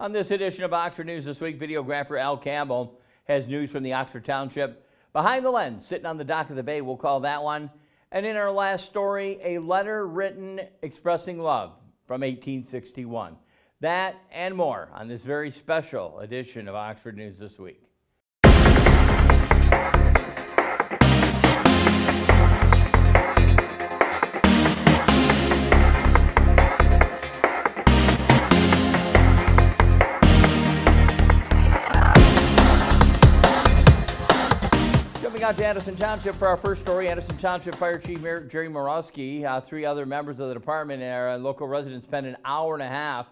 On this edition of Oxford News This Week, videographer Al Campbell has news from the Oxford Township. Behind the lens, sitting on the dock of the bay, we'll call that one. And in our last story, a letter written expressing love from 1861. That and more on this very special edition of Oxford News This Week. Out to Addison Township for our first story. Addison Township Fire Chief Jerry Morowski, three other members of the department and local residents spent an hour and a half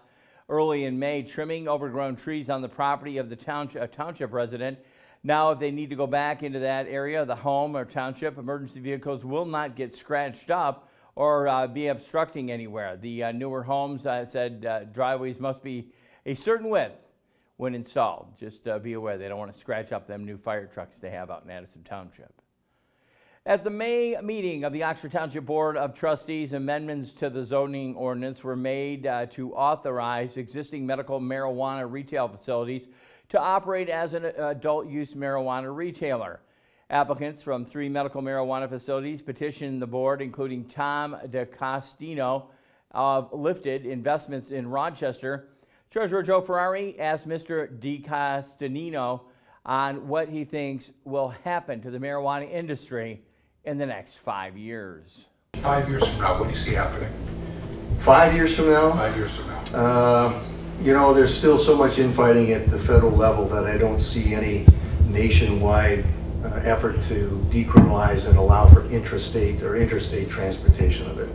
early in May trimming overgrown trees on the property of the township resident. Now, if they need to go back into that area, the home or township, emergency vehicles will not get scratched up or be obstructing anywhere. The newer homes said driveways must be a certain width when installed. Just be aware they don't want to scratch up them new fire trucks they have out in Addison Township. At the May meeting of the Oxford Township Board of Trustees, amendments to the zoning ordinance were made to authorize existing medical marijuana retail facilities to operate as an adult use marijuana retailer. Applicants from three medical marijuana facilities petitioned the board, including Tom DeCostino of Lifted Investments in Rochester. Treasurer Joe Ferrari asked Mr. DeCostino on what he thinks will happen to the marijuana industry in the next 5 years. 5 years from now, what do you see happening? 5 years from now? 5 years from now. You know, there's still so much infighting at the federal level that I don't see any nationwide effort to decriminalize and allow for intrastate or interstate transportation of it.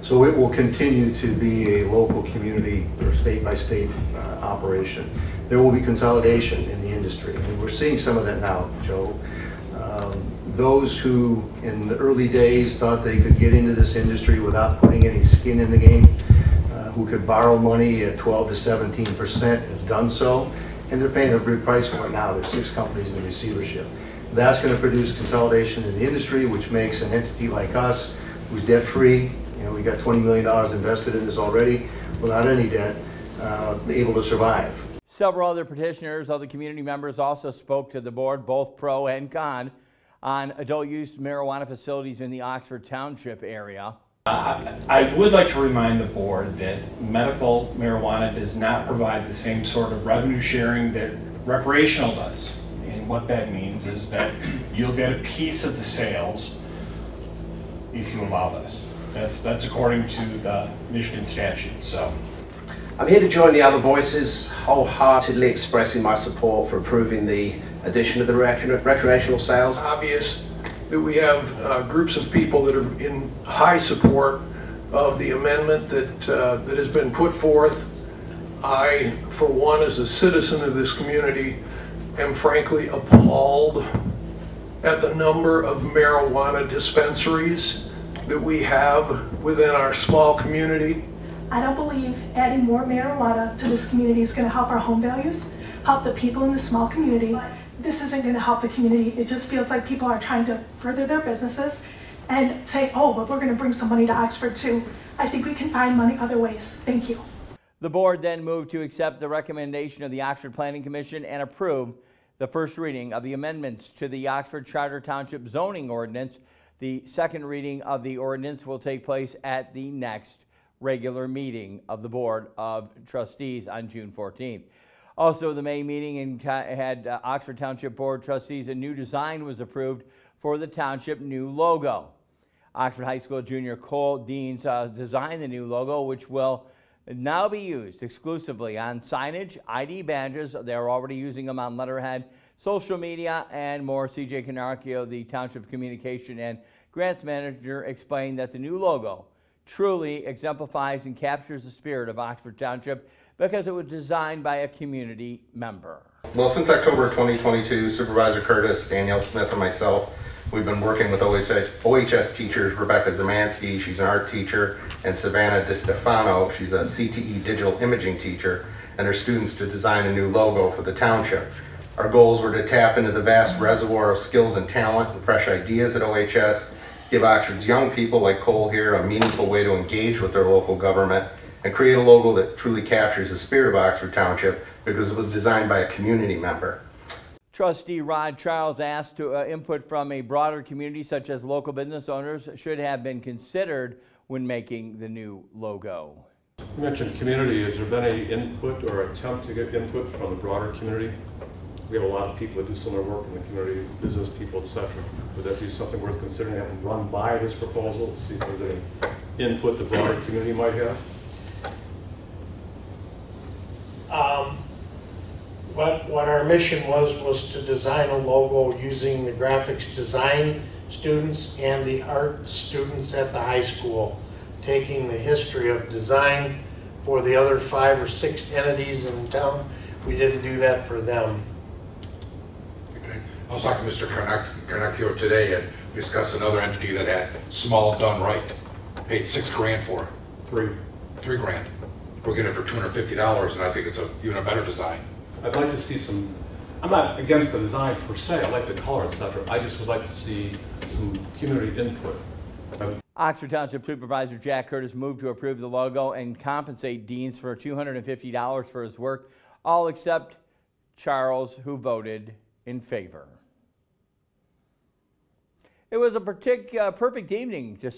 So it will continue to be a local community or state by state operation. There will be consolidation in the industry, and we're seeing some of that now, Joe. Those who in the early days thought they could get into this industry without putting any skin in the game, who could borrow money at 12 to 17% have done so, and they're paying a big price for it now. There's 6 companies in receivership. That's going to produce consolidation in the industry, which makes an entity like us, who's debt-free, you know, we got $20 million invested in this already without any debt, able to survive. Several other petitioners, other community members also spoke to the board, both pro and con, on adult use marijuana facilities in the Oxford Township area. I would like to remind the board that medical marijuana does not provide the same sort of revenue sharing that recreational does. And what that means is that you'll get a piece of the sales if you allow this. That's according to the Michigan statute. So I'm here to join the other voices, wholeheartedly expressing my support for approving the addition of the recreational sales. It's obvious that we have groups of people that are in high support of the amendment that has been put forth. I, for one, as a citizen of this community, am frankly appalled at the number of marijuana dispensaries that we have within our small community. I don't believe adding more marijuana to this community is going to help our home values, help the people in the small community. This isn't going to help the community. It just feels like people are trying to further their businesses and say, oh, but we're going to bring some money to Oxford too. I think we can find money other ways. Thank you. The board then moved to accept the recommendation of the Oxford Planning Commission and approve the first reading of the amendments to the Oxford Charter Township zoning ordinance. The second reading of the ordinance will take place at the next regular meeting of the Board of Trustees on June 14th. Also, the May meeting had Oxford Township Board of Trustees. A new design was approved for the township new logo. Oxford High School junior Cole Deans designed the new logo, which will now be used exclusively on signage, ID badges. They're already using them on letterhead, social media, and more. CJ Canarchio, the Township Communication and Grants Manager, explained that the new logo truly exemplifies and captures the spirit of Oxford Township because it was designed by a community member. Well, since October 2022, Supervisor Curtis, Danielle Smith, and myself, we've been working with OHS teachers, Rebecca Zamansky, she's an art teacher, and Savannah DiStefano, she's a CTE digital imaging teacher, and her students to design a new logo for the township. Our goals were to tap into the vast reservoir of skills and talent and fresh ideas at OHS, give Oxford's young people like Cole here a meaningful way to engage with their local government, and create a logo that truly captures the spirit of Oxford Township because it was designed by a community member. Trustee Rod Charles asked to input from a broader community such as local business owners should have been considered when making the new logo. You mentioned community. Has there been any input or attempt to get input from the broader community? We have a lot of people that do similar work in the community, business people, etc. Would that be something worth considering, having run by this proposal to see if there's any input the broader community might have? What our mission was to design a logo using the graphics design students and the art students at the high school, taking the history of design for the other 5 or 6 entities in town. We didn't do that for them. Okay. I was talking to Mr. Carnacchio today and discussed another entity that had Small Done Right. Paid $6 grand for it. $3 grand. We're getting it for $250, and I think it's even a better design. I'd like to see some, I'm not against the design per se, I like the color, etc. I just would like to see some community input. Oxford Township Supervisor Jack Curtis moved to approve the logo and compensate Deans for $250 for his work, all except Charles, who voted in favor. It was a perfect evening to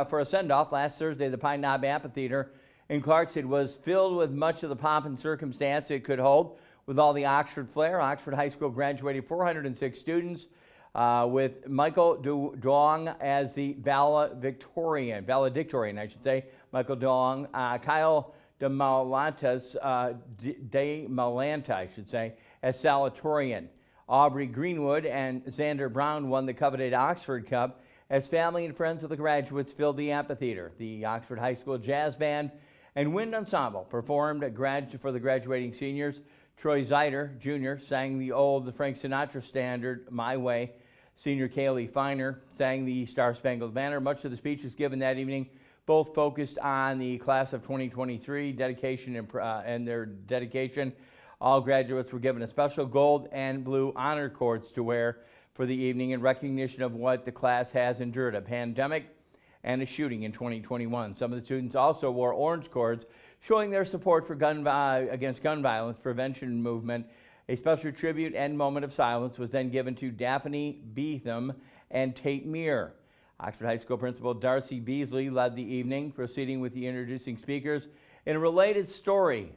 for a send-off last Thursday. The Pine Knob Amphitheater in Clarkston was filled with much of the pomp and circumstance it could hold. With all the Oxford flair, Oxford High School graduated 406 students with Michael Duong as the valedictorian, I should say. Michael Duong, Kyle DeMalanta, I should say, as salutatorian. Aubrey Greenwood and Xander Brown won the coveted Oxford Cup as family and friends of the graduates filled the amphitheater. The Oxford High School Jazz Band and Wind Ensemble performed for the graduating seniors. Troy Zeider, Jr., sang the Frank Sinatra standard, My Way. Senior Kaylee Feiner sang the Star Spangled Banner. Much of the speeches given that evening both focused on the class of 2023 dedication and their dedication. All graduates were given a special gold and blue honor cords to wear for the evening in recognition of what the class has endured, a pandemic and a shooting in 2021. Some of the students also wore orange cords showing their support for against gun violence prevention movement. A special tribute and moment of silence was then given to Daphne Beetham and Tate Meir. Oxford High School Principal Darcy Beasley led the evening, proceeding with the introducing speakers. In a related story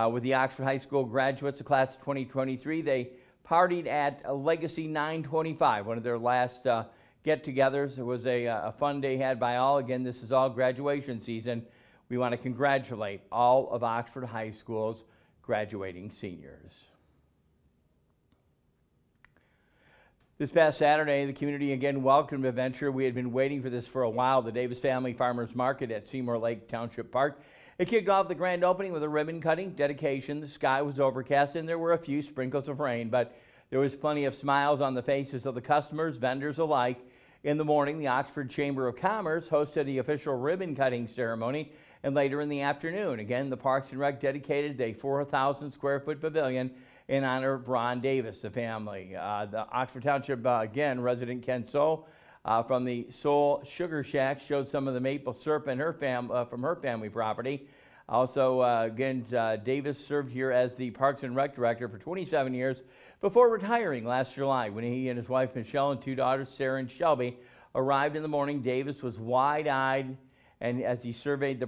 with the Oxford High School graduates, the class of 2023, they partied at Legacy 925, one of their last get-togethers. It was a fun day had by all. Again, this is all graduation season. We want to congratulate all of Oxford High School's graduating seniors. This past Saturday, the community again welcomed a venture. We had been waiting for this for a while, the Davis Family Farmers Market at Seymour Lake Township Park. It kicked off the grand opening with a ribbon cutting dedication. The sky was overcast and there were a few sprinkles of rain, but there was plenty of smiles on the faces of the customers, vendors alike. In the morning, the Oxford Chamber of Commerce hosted the official ribbon cutting ceremony, and later in the afternoon, again, the Parks and Rec dedicated a 4,000 square foot pavilion in honor of Ron Davis, the family. The Oxford Township, again, resident Ken Soul from the Soul Sugar Shack showed some of the maple syrup in her from her family property. Also, again, Davis served here as the Parks and Rec Director for 27 years before retiring last July. When he and his wife Michelle and 2 daughters, Sarah and Shelby, arrived in the morning, Davis was wide-eyed, and as he surveyed the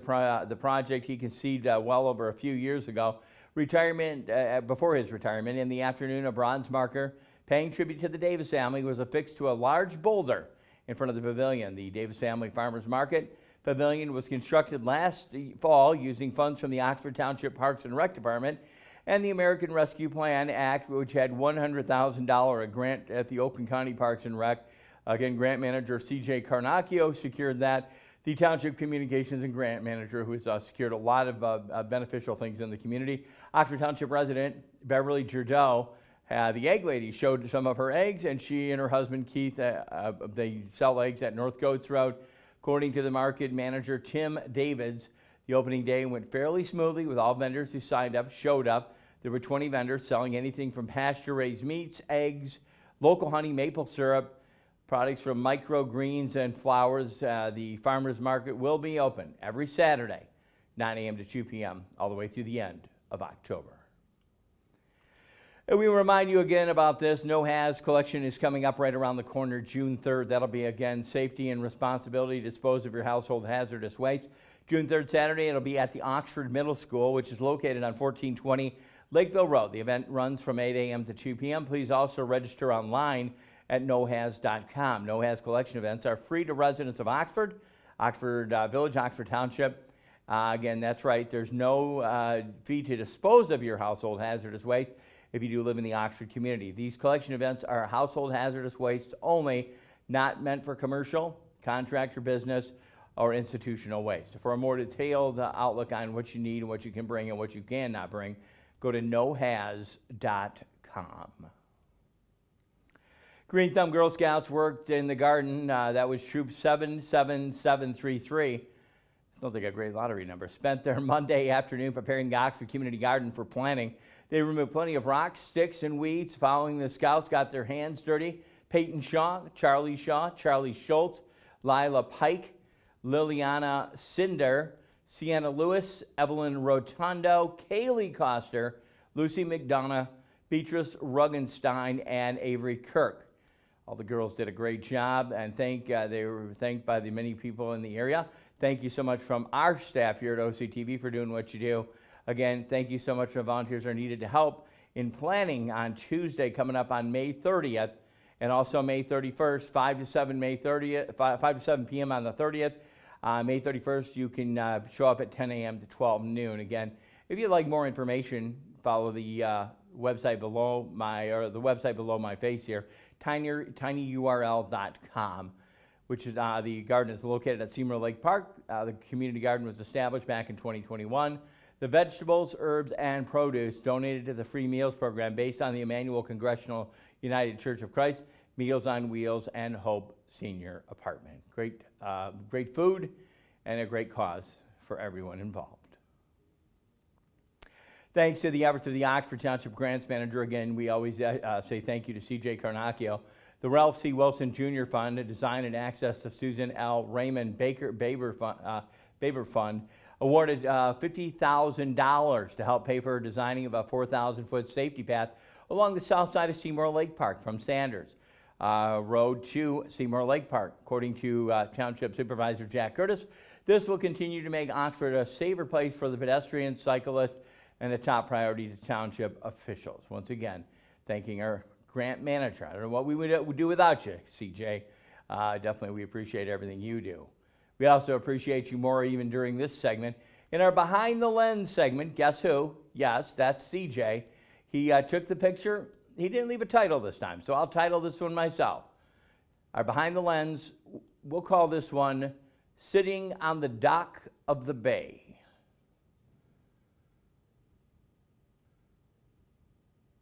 project he conceived well over a few years ago. Before his retirement, in the afternoon, a bronze marker paying tribute to the Davis family was affixed to a large boulder in front of the pavilion. The Davis Family Farmers Market Pavilion was constructed last fall using funds from the Oxford Township Parks and Rec Department and the American Rescue Plan Act, which had $100,000 grant at the Oakland County Parks and Rec. Again, grant manager C.J. Carnacchio secured that. The Township Communications and Grant Manager, who has secured a lot of beneficial things in the community. Oxford Township resident Beverly Jurdo, the egg lady, showed some of her eggs, and she and her husband Keith, they sell eggs at North Goats Road. According to the market manager Tim Davids, the opening day went fairly smoothly with all vendors who signed up showed up. There were 20 vendors selling anything from pasture-raised meats, eggs, local honey, maple syrup, products from microgreens and flowers. The farmers market will be open every Saturday, 9 a.m. to 2 p.m., all the way through the end of October. And we remind you again about this. No Haz collection is coming up right around the corner June 3rd. That'll be, again, safety and responsibility to dispose of your household hazardous waste. June 3rd, Saturday, it'll be at the Oxford Middle School, which is located on 1420 Lakeville Road. The event runs from 8 a.m. to 2 p.m. Please also register online at nohaz.com. No Haz collection events are free to residents of Oxford, Oxford Village, Oxford Township. Again, that's right. There's no fee to dispose of your household hazardous waste if you do live in the Oxford community. These collection events are household hazardous waste only, not meant for commercial, contractor business, or institutional waste. For a more detailed outlook on what you need and what you can bring and what you cannot bring, go to nohaz.com. Green Thumb Girl Scouts worked in the garden. That was Troop 77733. Sounds like a great lottery number. Spent their Monday afternoon preparing the Oxford Community Garden for planting. They removed plenty of rocks, sticks, and weeds. Following the Scouts got their hands dirty. Peyton Shaw, Charlie Schultz, Lila Pike, Liliana Cinder, Sienna Lewis, Evelyn Rotondo, Kaylee Coster, Lucy McDonough, Beatrice Ruggenstein, and Avery Kirk. All the girls did a great job, and they were thanked by the many people in the area. Thank you so much from our staff here at OCTV for doing what you do. Again, thank you so much for volunteers are needed to help in planning on Tuesday coming up on May 30th and also May 31st, 5 to 7 p.m. on the 30th. May 31st, you can show up at 10 a.m. to 12 noon. Again, if you'd like more information, follow the website below my face here, tinyurl.com. which is the garden is located at Seymour Lake Park. The community garden was established back in 2021. The vegetables, herbs, and produce donated to the free meals program based on the Emmanuel Congregational United Church of Christ, Meals on Wheels, and Hope Senior Apartment. Great food and a great cause for everyone involved. Thanks to the efforts of the Oxford Township Grants Manager. Again, we always say thank you to C.J. Carnacchio. The Ralph C. Wilson Jr. Fund, a design and access of Susan L. Raymond Baber Fund, awarded $50,000 to help pay for designing of a 4,000-foot safety path along the south side of Seymour Lake Park from Sanders Road to Seymour Lake Park. According to Township Supervisor Jack Curtis, this will continue to make Oxford a safer place for the pedestrians, cyclists, and a top priority to Township officials. Once again, thanking our grant manager. I don't know what we would do without you, CJ. Definitely, we appreciate everything you do. We also appreciate you more even during this segment. In our Behind the Lens segment, guess who? Yes, that's CJ. He took the picture. He didn't leave a title this time, so I'll title this one myself. Our Behind the Lens, we'll call this one Sitting on the Dock of the Bay.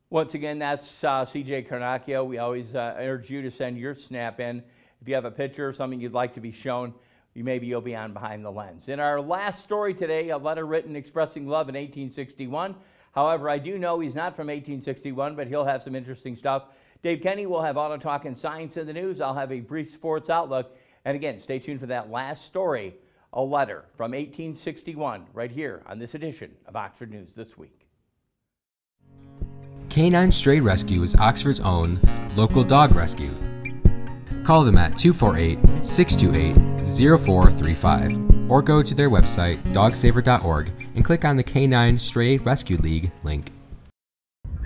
Once again, that's C.J. Carnacchio. We always urge you to send your snap in. If you have a picture or something you'd like to be shown, maybe you'll be on Behind the Lens. In our last story today, a letter written expressing love in 1861. However, I do know he's not from 1861, but he'll have some interesting stuff. Dave Kenny will have Auto Talk and Science in the News. I'll have a brief sports outlook. And again, stay tuned for that last story, a letter from 1861, right here on this edition of Oxford News This Week. Canine Stray Rescue is Oxford's own local dog rescue. Call them at 248-628-0435 or go to their website dogsaver.org and click on the Canine Stray Rescue League link.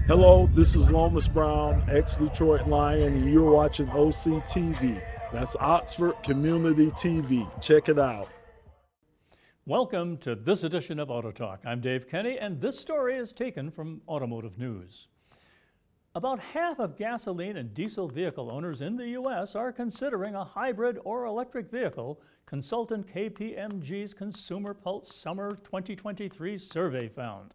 Hello, this is Lomas Brown, ex-Detroit Lion, and you're watching OCTV. That's Oxford Community TV. Check it out. Welcome to this edition of Auto Talk. I'm Dave Kenny, and this story is taken from Automotive News. About half of gasoline and diesel vehicle owners in the U.S. are considering a hybrid or electric vehicle, consultant KPMG's Consumer Pulse Summer 2023 survey found.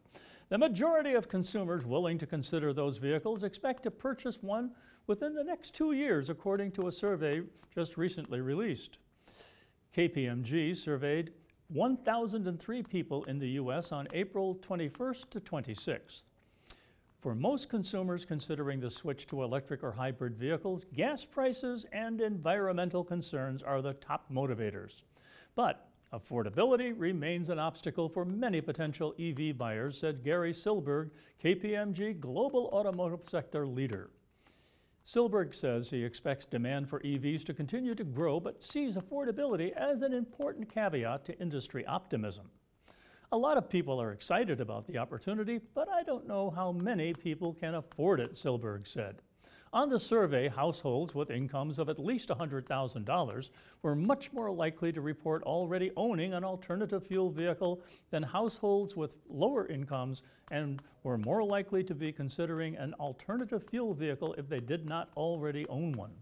The majority of consumers willing to consider those vehicles expect to purchase one within the next 2 years, according to a survey just recently released. KPMG surveyed 1,003 people in the U.S. on April 21st to 26th. For most consumers considering the switch to electric or hybrid vehicles, gas prices and environmental concerns are the top motivators. But Affordability remains an obstacle for many potential EV buyers, said Gary Silberg, KPMG Global Automotive Sector Leader. Silberg says he expects demand for EVs to continue to grow, but sees affordability as an important caveat to industry optimism. A lot of people are excited about the opportunity, but I don't know how many people can afford it, Silberg said. On the survey, households with incomes of at least $100,000 were much more likely to report already owning an alternative fuel vehicle than households with lower incomes, and were more likely to be considering an alternative fuel vehicle if they did not already own one.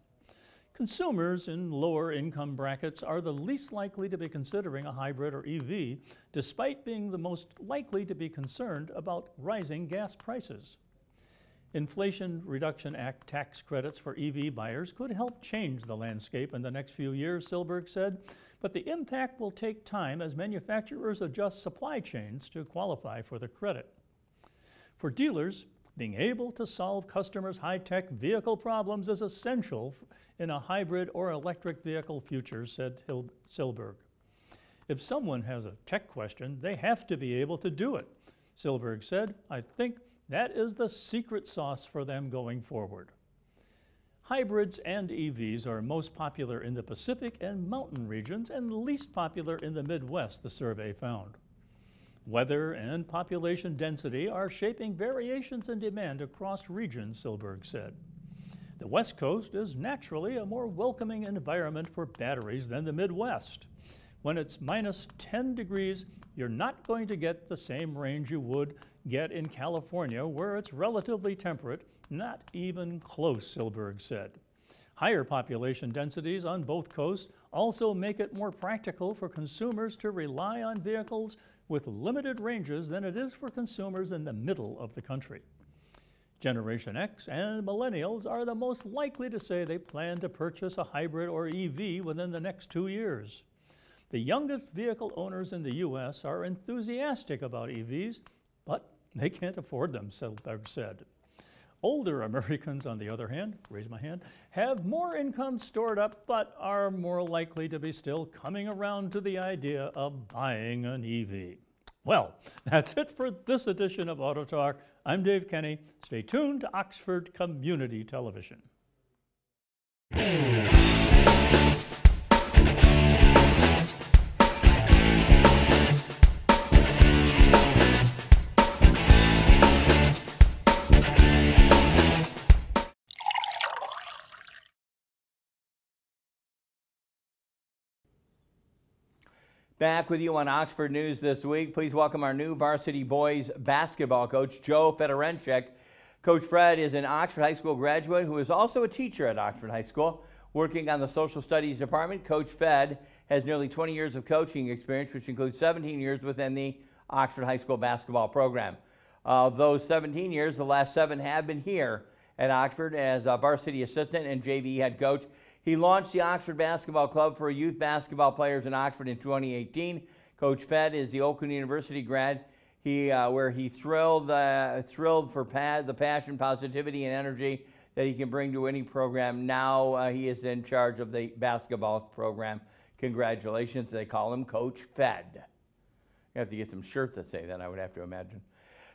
Consumers in lower income brackets are the least likely to be considering a hybrid or EV, despite being the most likely to be concerned about rising gas prices. Inflation Reduction Act tax credits for EV buyers could help change the landscape in the next few years, Silberg said, but the impact will take time as manufacturers adjust supply chains to qualify for the credit. For dealers, being able to solve customers' high-tech vehicle problems is essential in a hybrid or electric vehicle future, said Silberg. If someone has a tech question, they have to be able to do it, Silberg said. I think that is the secret sauce for them going forward. Hybrids and EVs are most popular in the Pacific and mountain regions and least popular in the Midwest, the survey found. Weather and population density are shaping variations in demand across regions, Silberg said. The West Coast is naturally a more welcoming environment for batteries than the Midwest. When it's minus 10 degrees, you're not going to get the same range you would get in California, where it's relatively temperate, not even close, Silberg said. Higher population densities on both coasts also make it more practical for consumers to rely on vehicles with limited ranges than it is for consumers in the middle of the country. Generation X and millennials are the most likely to say they plan to purchase a hybrid or EV within the next 2 years. The youngest vehicle owners in the U.S. are enthusiastic about EVs, but they can't afford them, Silberg said. Older Americans, on the other hand, raise my hand, have more income stored up, but are more likely to be still coming around to the idea of buying an EV. Well, that's it for this edition of Auto Talk. I'm Dave Kenny. Stay tuned to Oxford Community Television. Back with you on Oxford News this week. Please welcome our new varsity boys basketball coach, Joe Fedorenchik. Coach Fred is an Oxford High School graduate who is also a teacher at Oxford High School. Working on the social studies department, Coach Fed has nearly 20 years of coaching experience, which includes 17 years within the Oxford High School basketball program. Those 17 years, the last 7 have been here at Oxford as a varsity assistant and JV head coach. He launched the Oxford Basketball Club for youth basketball players in Oxford in 2018. Coach Fed is the Oakland University grad, where he thrilled for the passion, positivity, and energy that he can bring to any program. Now he is in charge of the basketball program. Congratulations. They call him Coach Fed. You have to get some shirts that say that, I would have to imagine.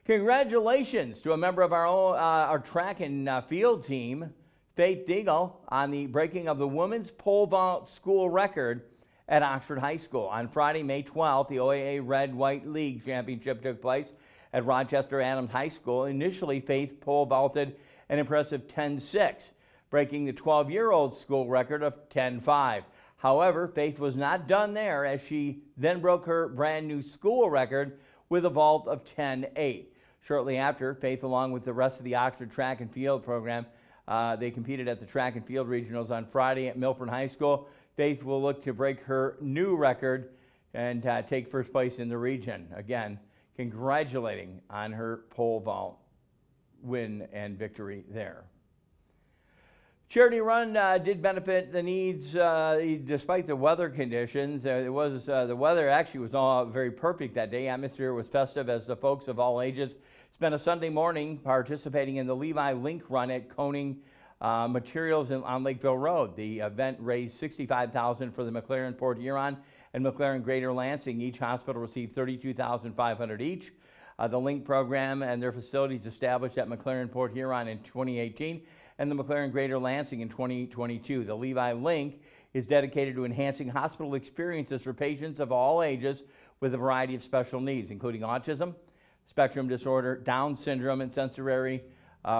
Congratulations to a member of our track and field team, Faith Deagle, on the breaking of the women's pole vault school record at Oxford High School. On Friday, May 12th, the OAA Red-White League Championship took place at Rochester Adams High School. Initially, Faith pole vaulted an impressive 10.6, breaking the 12-year-old school record of 10.5. However, Faith was not done there, as she then broke her brand new school record with a vault of 10.8. Shortly after, Faith, along with the rest of the Oxford track and field program, they competed at the track and field regionals on Friday at Milford High School. Faith will look to break her new record and take first place in the region. Again, congratulating on her pole vault win and victory there. Charity run did benefit the needs despite the weather conditions. The weather actually was all very perfect that day. Atmosphere was festive as the folks of all ages spent a Sunday morning participating in the Levi Link Run at Koning materials on Lakeville Road. The event raised $65,000 for the McLaren Port Huron and McLaren Greater Lansing. Each hospital received $32,500 each. The LINK program and their facilities established at McLaren Port Huron in 2018 and the McLaren Greater Lansing in 2022. The Levi LINK is dedicated to enhancing hospital experiences for patients of all ages with a variety of special needs, including autism, spectrum disorder, Down syndrome, and sensory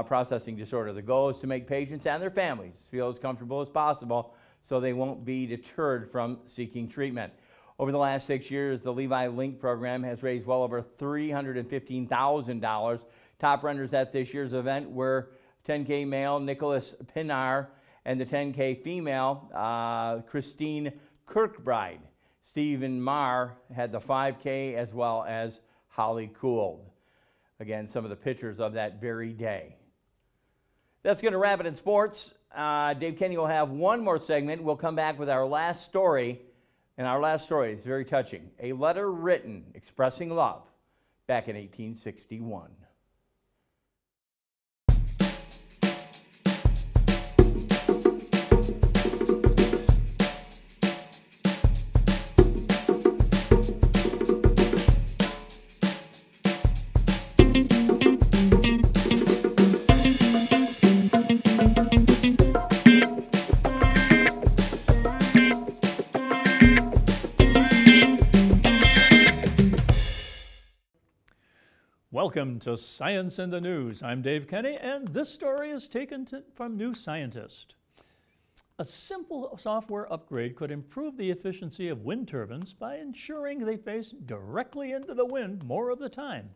processing disorder. The goal is to make patients and their families feel as comfortable as possible so they won't be deterred from seeking treatment. Over the last 6 years, the Levi LINK program has raised well over $315,000. Top runners at this year's event were 10K male Nicholas Pinar and the 10K female Christine Kirkbride. Stephen Marr had the 5K as well as Holly Could. Again, some of the pictures of that very day. That's going to wrap it in sports. Dave Kenny will have one more segment. We'll come back with our last story. And our last story is very touching. A letter written expressing love back in 1861. Welcome to Science in the News. I'm Dave Kenny, and this story is taken from New Scientist. A simple software upgrade could improve the efficiency of wind turbines by ensuring they face directly into the wind more of the time.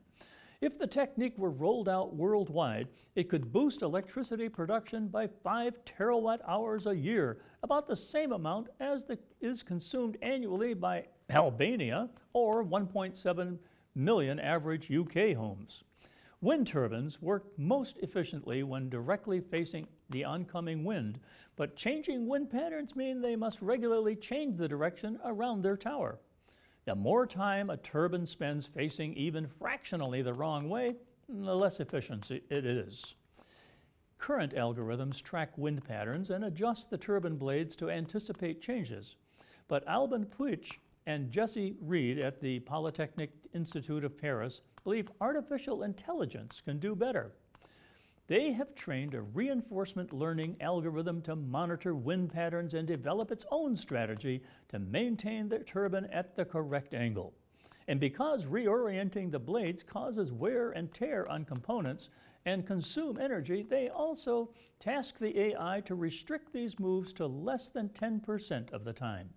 If the technique were rolled out worldwide, it could boost electricity production by 5 terawatt hours a year, about the same amount as is consumed annually by Albania or 1.7 million average UK homes. Wind turbines work most efficiently when directly facing the oncoming wind, but changing wind patterns mean they must regularly change the direction around their tower. The more time a turbine spends facing even fractionally the wrong way, the less efficient it is. Current algorithms track wind patterns and adjust the turbine blades to anticipate changes, but Alban Puig and Jesse Reed at the Polytechnic Institute of Paris believe artificial intelligence can do better. They have trained a reinforcement learning algorithm to monitor wind patterns and develop its own strategy to maintain the turbine at the correct angle. And because reorienting the blades causes wear and tear on components and consume energy, they also task the AI to restrict these moves to less than 10% of the time.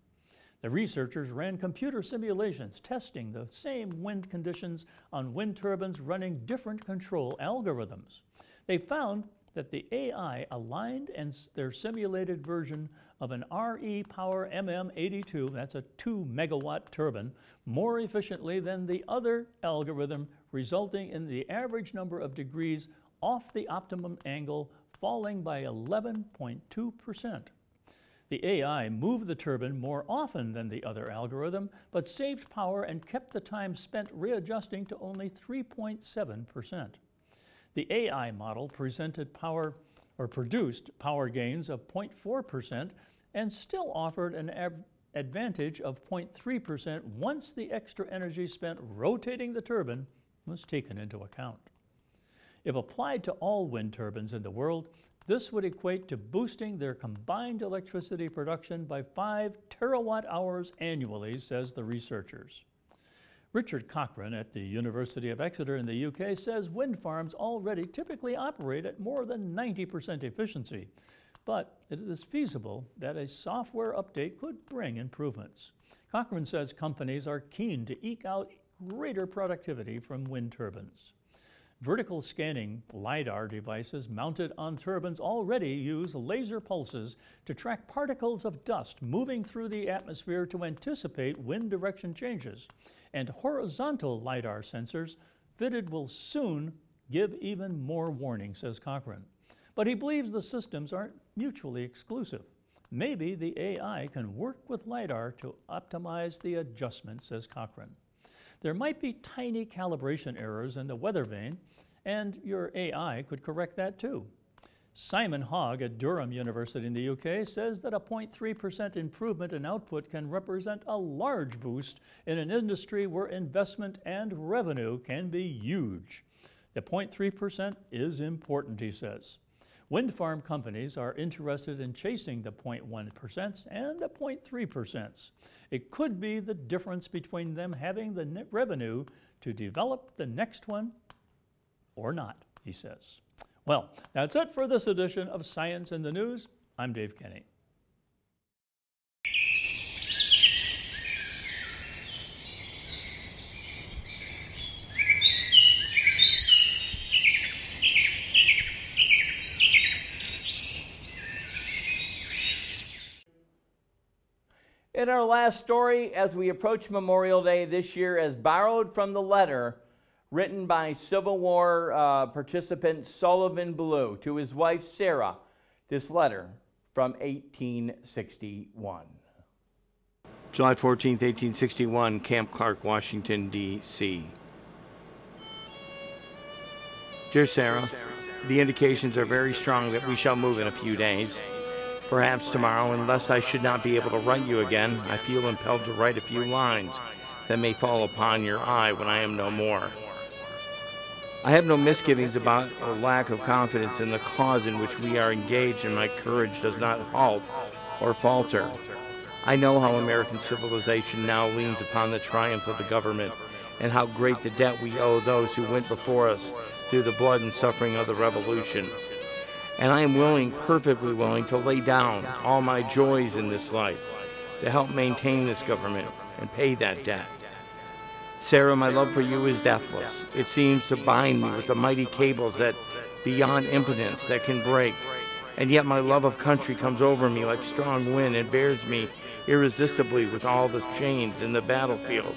The researchers ran computer simulations testing the same wind conditions on wind turbines running different control algorithms. They found that the AI aligned their simulated version of an RE Power MM82, that's a 2 megawatt turbine, more efficiently than the other algorithm, resulting in the average number of degrees off the optimum angle falling by 11.2%. The AI moved the turbine more often than the other algorithm, but saved power and kept the time spent readjusting to only 3.7%. The AI model produced power gains of 0.4% and still offered an advantage of 0.3% once the extra energy spent rotating the turbine was taken into account. If applied to all wind turbines in the world, this would equate to boosting their combined electricity production by 5 terawatt hours annually, says the researchers. Richard Cochrane at the University of Exeter in the UK says wind farms already typically operate at more than 90% efficiency, but it is feasible that a software update could bring improvements. Cochrane says companies are keen to eke out greater productivity from wind turbines. Vertical scanning LiDAR devices mounted on turbines already use laser pulses to track particles of dust moving through the atmosphere to anticipate wind direction changes, and horizontal LiDAR sensors fitted will soon give even more warning, says Cochrane. But he believes the systems aren't mutually exclusive. Maybe the AI can work with LiDAR to optimize the adjustment, says Cochrane. There might be tiny calibration errors in the weather vane, and your AI could correct that too. Simon Hogg at Durham University in the UK says that a 0.3% improvement in output can represent a large boost in an industry where investment and revenue can be huge. The 0.3% is important, he says. Wind farm companies are interested in chasing the 0.1% and the 0.3%. It could be the difference between them having the net revenue to develop the next one or not, he says. Well, that's it for this edition of Science in the News. I'm Dave Kenny. In our last story, as we approach Memorial Day this year, as borrowed from the letter written by Civil War participant Sullivan Ballou to his wife Sarah, this letter from 1861. July 14, 1861, Camp Clark, Washington, D.C. Dear Sarah, the indications are very strong that we shall move in a few days. Perhaps tomorrow, and lest I should not be able to write you again, I feel impelled to write a few lines that may fall upon your eye when I am no more. I have no misgivings about a lack of confidence in the cause in which we are engaged, and my courage does not halt or falter. I know how American civilization now leans upon the triumph of the government, and how great the debt we owe those who went before us through the blood and suffering of the Revolution. And I am willing, perfectly willing, to lay down all my joys in this life to help maintain this government and pay that debt. Sarah, my love for you is deathless. It seems to bind me with the mighty cables that, beyond impotence, that can break. And yet my love of country comes over me like strong wind and bears me irresistibly with all the chains in the battlefield.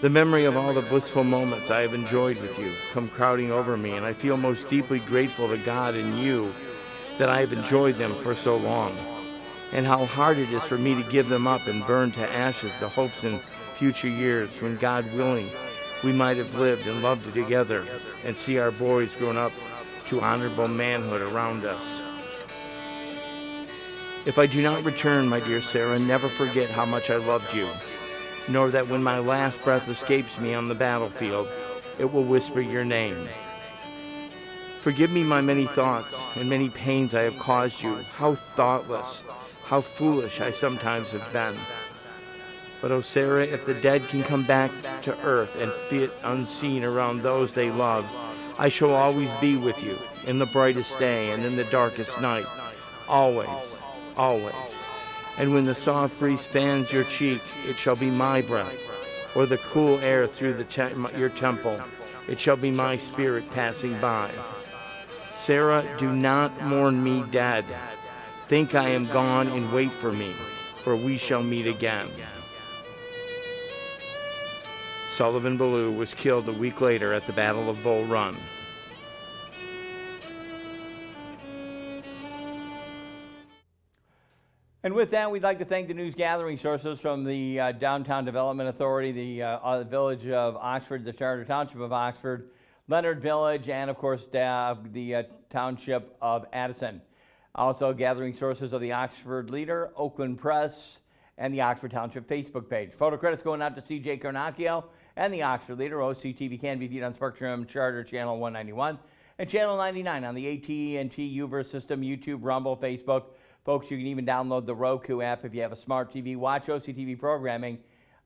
The memory of all the blissful moments I have enjoyed with you come crowding over me, and I feel most deeply grateful to God and you that I have enjoyed them for so long, and how hard it is for me to give them up and burn to ashes the hopes in future years when, God willing, we might have lived and loved together and see our boys grown up to honorable manhood around us. If I do not return, my dear Sarah, never forget how much I loved you, nor that when my last breath escapes me on the battlefield, it will whisper your name. Forgive me my many thoughts and many pains I have caused you, how thoughtless, how foolish I sometimes have been. But, oh Sarah, if the dead can come back to earth and fit unseen around those they love, I shall always be with you, in the brightest day and in the darkest night, always, always. And when the soft breeze fans your cheek, it shall be my breath, or the cool air through your temple, it shall be my spirit passing by. Sarah, do not mourn me dead. Think I am gone and wait for me, for we shall meet again. Sullivan Ballou was killed a week later at the Battle of Bull Run. And with that, we'd like to thank the news gathering sources from the Downtown Development Authority, the Village of Oxford, the Charter Township of Oxford, Leonard Village, and of course the Township of Addison. Also gathering sources of the Oxford Leader, Oakland Press, and the Oxford Township Facebook page. Photo credits going out to CJ Carnacchio and the Oxford Leader. OCTV can be viewed on Spectrum Charter Channel 191 and Channel 99 on the AT&T Uverse system, YouTube, Rumble, Facebook. Folks, you can even download the Roku app if you have a smart TV. Watch OCTV programming.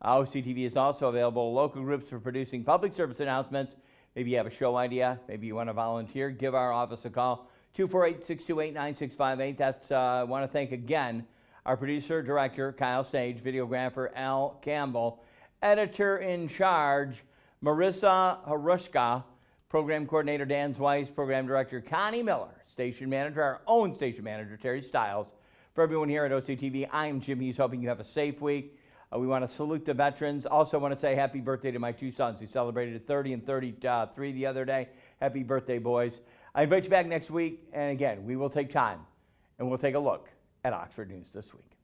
OCTV is also available to local groups for producing public service announcements. Maybe you have a show idea. Maybe you want to volunteer. Give our office a call, 248-628-9658. That's, I want to thank again our producer, director, Kyle Stage, videographer, Al Campbell, editor-in-charge, Marissa Harushka, program coordinator, Dan Zweiss, program director, Connie Miller, station manager, our own station manager, Terry Stiles. For everyone here at OCTV, I am Jim Hughes, hoping you have a safe week. We want to salute the veterans. Also want to say happy birthday to my two sons who celebrated 30 and 33 the other day. Happy birthday, boys. I invite you back next week, and again, we will take time and we'll take a look at Oxford News this week.